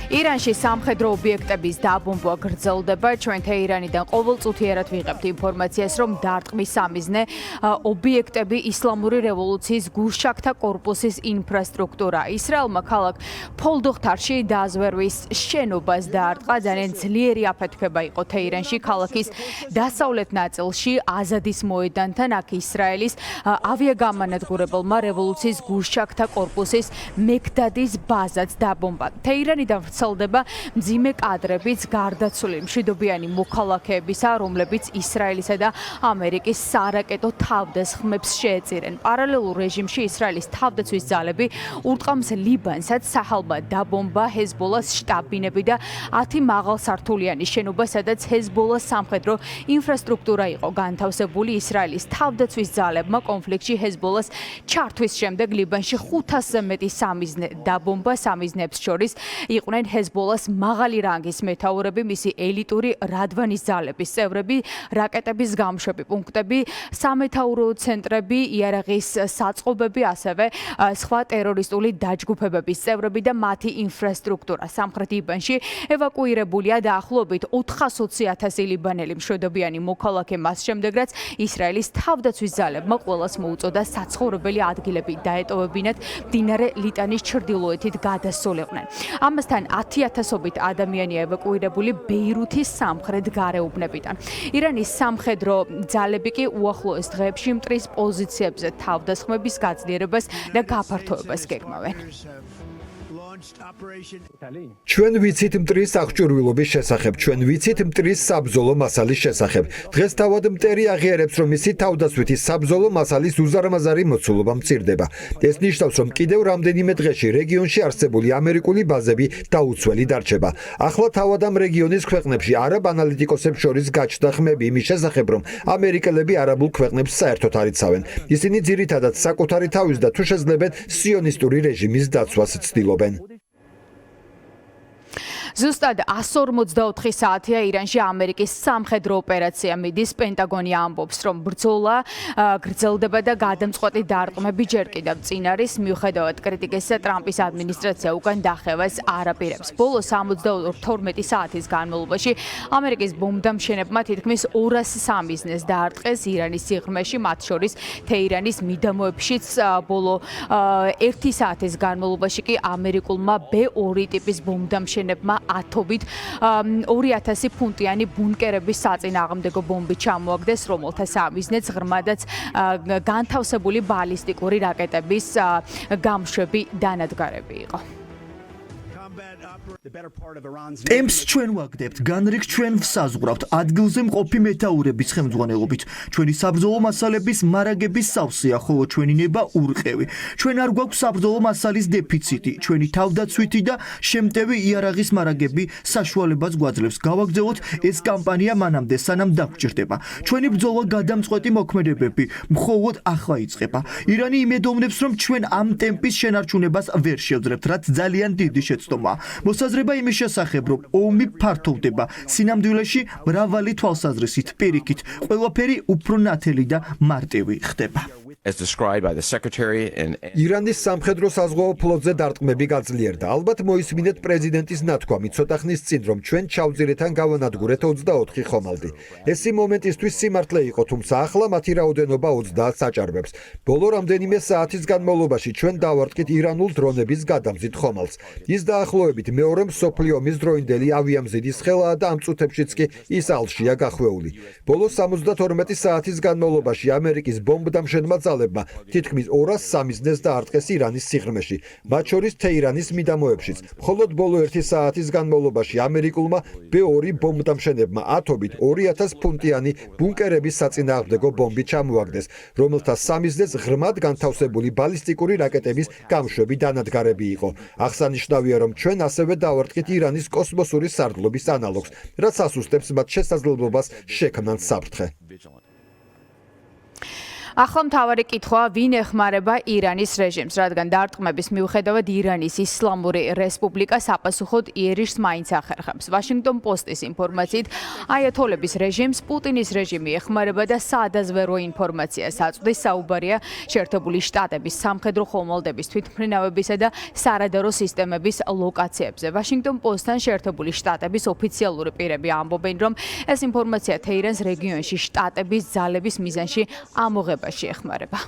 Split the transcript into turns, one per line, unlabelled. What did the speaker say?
ირანში სამხედრო ობიექტების დაბომბვა გრძელდება. ჩვენ თეირანიდან ყოველწუთიერად ვიღებთ ინფორმაციას, რომ დარტყმის სამიზნე ობიექტები ისლამური რევოლუციის გუშაქთა კორპუსის ინფრასტრუქტურა. ისრაელმა ქალაქ ფოლდოხთარში დაზვერვის შენობას დაარტყა. ძალიან ძლიერი აფეთქება იყო თეირანში, ქალაქის დასავლეთ ნაწილში, აზადის მოედანთან. აქ ისრაელის ავიაგამანადგურებელმა რევოლუციის გუშაქთა კორპუსის მეგდადის ბაზაც დაბომბა. თეირანიდან ვრცელდება მძიმე კადრებიც გარდაცვლილი მშვიდობიანი მოქალაქეებისა, რომლებიც ისრაელისა და ამერიკის სარაკეტო თავდასხმებს შეეწირენ. პარალელურ რეჟიმში ისრაელის თავდაცვის ძალები ურტყამს ლიბანსაც, საჰალმა დაბომბა ჰეზბოლას შტაბ-ბინები და 10 მაღალსართულიანი შენობა, სადაც ჰეზბოლას სამხედრო ინფრასტრუქტურა იყო განთავსებული. ისრაელის თავდაცვის ძალებმა კონფლიქტში ჰეზბოლას ჩართვის შემდეგ ლიბანში 500-ზე მეტი სამიზნე დაბომბა. სამიზნეებს შორის იყვნენ ჰეზბოლას მაღალი რანგის მეთაურები, მისი ელიტური რადვანის ძალების წევრები, რაკეტების გამშვები პუნქტები, სამეთაურო ცენტრები, იარაღის საწყობები, ასევე სხვა ტერორისტული დაჯგუფებების წევრები და მათი ინფრასტრუქტურა. სამხრეთ ლიბანში ევაკუირებულია დაახლოებით 420,000 ლიბანელი მშვიდობიანი მოქალაქე მას შემდეგ, რაც ისრაელის თავდაცვის ძალებმა ყველას მოუწოდა საცხოვრებელი ადგილები დაეტოვებინათ მდინარე ლიტანის ჩრდილოეთით გადასულიყვნენ. ამასთან 10,000-ობით ადამიანია ევაკუირებული ბეირუთის სამხრეთ გარეუბნებიდან. ირანის სამხედრო ძალები კი უახლოეს დღეებში მტრის პოზიციებზე თავდასხმების გაძლიერებას და გაფართოებას გეგმავენ.
ჩვენ ვიცით მტრის აღჭურვილობის შესახებ, ჩვენ ვიცით მტრის საბრძოლო მასალის შესახებ. დღეს თავად მტერი აღიარებს, რომ მისი თავდასვითი საბრძოლო მასალის უზარმაზარი მოცულობა მცირდება. ეს ნიშნავს, რომ კიდევ რამდენიმე დღეში რეგიონში არსებული ამერიკული ბაზები დაუცველი დარჩება. ახლა თავად ამ რეგიონის ქვეყნებში არაბ ანალიტიკოსებს შორის გაჩნდა ხმები იმის შესახებ, რომ ამერიკელები არაბულ ქვეყნებს საერთოდ არ იცავენ. ისინი ძირითადად საკუთარი თავის და თუ შეძლებენ სიონისტური რეჟიმის დაცვას ცდილობენ.
ზუსტად 144 საათია ირანში ამერიკის სამხედრო ოპერაცია მიდის. პენტაგონი ამბობს, რომ ბრძოლა გრძელდება და გადამწყვეტი დარტყმები ჯერ კიდევ წინ არის. მიუხედავად კრიტიკისა, ტრამპის ადმინისტრაცია უკან დახევას არ აპირებს. ბოლო 72 საათის განმავლობაში ამერიკის ბომბდამშენებმა თითქმის 200 სამიზნეს დაარტყეს ირანის სიღრმეში, მათ შორის თეირანის მიდამოებშიც. ბოლო 1 საათის განმავლობაში კი ამერიკულმა B2 ტიპის ბომბდამშენებმა ათობით 2000 ფუნტიანი ბუნკერების საწინააღმდეგო ბომბი ჩამოაგდეს, რომელთა სამიზნეც ღრმადაც განთავსებული ბალისტიკური რაკეტების გამშვები დანადგარები იყო.
ტემპს ჩვენ ვაგდებთ, განრიგს ჩვენ ვსაზღვრავთ, ადგილზე მყოფი მეთაურების ხელმძღვანელობით. ჩვენი საბრძოლო მასალების მარაგების სავსეა, ხოლო ჩვენი ნება ურყევი. ჩვენ არ გვაქვს საბრძოლო მასალის დეფიციტი, ჩვენი თავდაცვითი და შემტევი იარაღის მარაგები საშუალებას გვაძლევს გავაგრძელოთ ეს კამპანია მანამდე, სანამ დაგვჭირდება. ჩვენი ბრძოლა გადამწყვეტი მოქმედებები მხოლოდ ახლა იწყება. ირანი იმედოვნებს, რომ ჩვენ ამ ტემპის შენარჩუნებას ვერ შევძლებთ, რაც ძალიან დიდი შეცდომაა. მოსაზრება იმის შესახებ, რომ ომი ფართოვდება სინამდვილეში მრავალი თვალსაზრისით, პირიქით, ყველაფერი უფრო ნათელი და მარტივი ხდება.
ირანის სამხედრო საზღვაო ფლოტზე დარტყმები გაძლიერდა. ალბათ მოისმინეთ პრეზიდენტის ნათქვამი ცოტა ხნის წინ, რომ ჩვენ ჩავძირეთან გავანადგურეთ 24 ხომალდი. ეს იმ მომენტისთვის სიმართლე იყო, თუმცა ახლა მათი რაოდენობა 30 საჭარბებს. ბოლო რამდენიმე საათის განმავლობაში ჩვენ დავარტყით ირანულ დრონების გადამზიდ ხომალდს. ის დაახლოებით მეორე მსოფლიო ომის დროინდელი ავიამზიდის ხელაა და ამ წუთებშიც კი ის ალშია გახვეული. ბოლო 72 საათის განმავლობაში ამერიკის ბომბდამშენმა ძალებმა თითქმის 200 სამიზნეს დაარტყეს ირანის სიღრმეში, მათ შორის თეირანის მიდამოებშიც. მხოლოდ ბოლო 1 საათის განმავლობაში ამერიკულმა B2 ბომბდამშენებმა ათობით 2000 ფუნტიანი ბუნკერების საწინააღმდეგო ბომბი ჩამოაგდეს, რომელთა სამიზნეც ღრმად განთავსებული ბალისტიკური რაკეტების გამშვები დანადგარები იყო. აღსანიშნავია, რომ ჩვენ ასევე დავარტყით ირანის კოსმოსური სარდლობის ანალოგს, რაც ასუსტებს მათ შესაძლებლობას შექმნან საფრთხე.
ახლა მთავარი კითხვაა, ვინ ეხმარება ირანის რეჟიმს, რადგან დარტყმების მიუხედავად ირანის ისლამური რესპუბლიკა საპასუხოდ იერიშს მაინც ახერხებს. Washington Post-ის ინფორმაციით, აიათოლების რეჟიმს პუტინის რეჟიმი ეხმარება და საადაზვერო ინფორმაციას აწვდის. საუბარია შეერთებული შტატების სამხედრო ხომალდების თვითმფრინავებისა და სარადარო სისტემების ლოკაციებზე. Washington Post-თან შეერთებული შტატების ოფიციალური პირები ამბობენ, რომ ეს ინფორმაცია თეირანს რეგიონში შტატების ძალების მიზანში ამოღებაში ეხმარება.